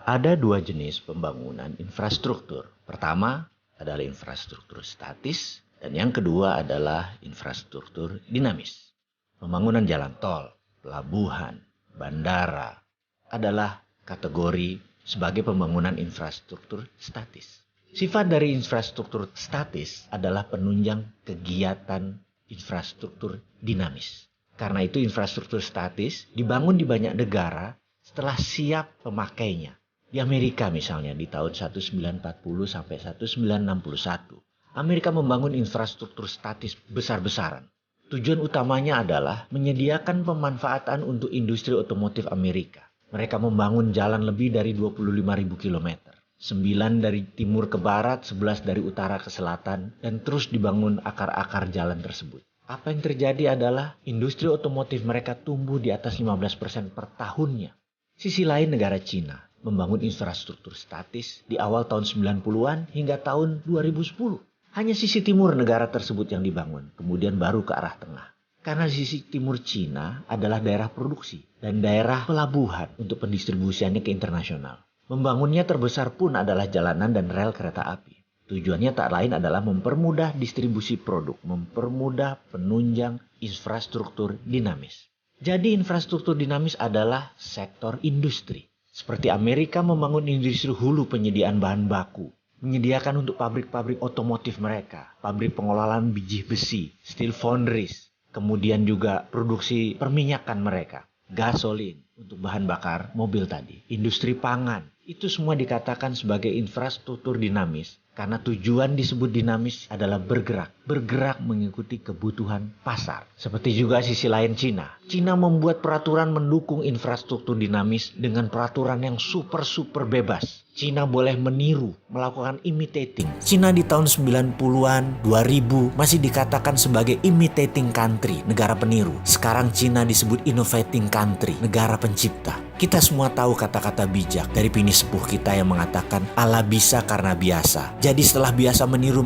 Ada dua jenis pembangunan infrastruktur. Pertama adalah infrastruktur statis dan yang kedua adalah infrastruktur dinamis. Pembangunan jalan tol, pelabuhan, bandara adalah kategori sebagai pembangunan infrastruktur statis. Sifat dari infrastruktur statis adalah penunjang kegiatan infrastruktur dinamis. Karena itu infrastruktur statis dibangun di banyak negara setelah siap pemakainya. Di Amerika misalnya di tahun 1940 sampai 1961, Amerika membangun infrastruktur statis besar-besaran. Tujuan utamanya adalah menyediakan pemanfaatan untuk industri otomotif Amerika. Mereka membangun jalan lebih dari 25.000 kilometer. 9 dari timur ke barat, 11 dari utara ke selatan, dan terus dibangun akar-akar jalan tersebut. Apa yang terjadi adalah industri otomotif mereka tumbuh di atas 15% per tahunnya. Sisi lain negara Cina membangun infrastruktur statis di awal tahun 90-an hingga tahun 2010. Hanya sisi timur negara tersebut yang dibangun, kemudian baru ke arah tengah. Karena sisi timur Cina adalah daerah produksi dan daerah pelabuhan untuk pendistribusiannya ke internasional. Membangunnya terbesar pun adalah jalanan dan rel kereta api. Tujuannya tak lain adalah mempermudah distribusi produk, mempermudah penunjang infrastruktur dinamis. Jadi infrastruktur dinamis adalah sektor industri. Seperti Amerika membangun industri hulu penyediaan bahan baku, menyediakan untuk pabrik-pabrik otomotif mereka, pabrik pengolahan biji besi, steel foundries, kemudian juga produksi perminyakan mereka, gasolin untuk bahan bakar mobil tadi, industri pangan. Itu semua dikatakan sebagai infrastruktur dinamis karena tujuan disebut dinamis adalah bergerak mengikuti kebutuhan pasar. Seperti juga sisi lain Cina. Cina membuat peraturan mendukung infrastruktur dinamis dengan peraturan yang super bebas. Cina boleh meniru, melakukan imitating. Cina di tahun 90-an, 2000 masih dikatakan sebagai imitating country, negara peniru. Sekarang Cina disebut innovating country, negara pencipta. Kita semua tahu kata-kata bijak dari Pini Sepuh kita yang mengatakan Allah bisa karena biasa. Jadi setelah biasa meniru,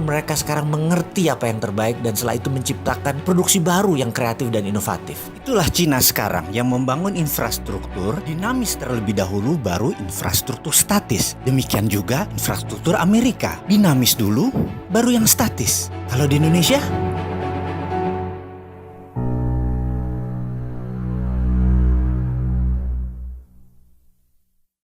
mereka sekarang mengerti apa yang terbaik dan setelah itu menciptakan produksi baru yang kreatif dan inovatif. Itulah Cina sekarang yang membangun infrastruktur dinamis terlebih dahulu baru infrastruktur statis. Demikian juga infrastruktur Amerika. Dinamis dulu baru yang statis. Kalau di Indonesia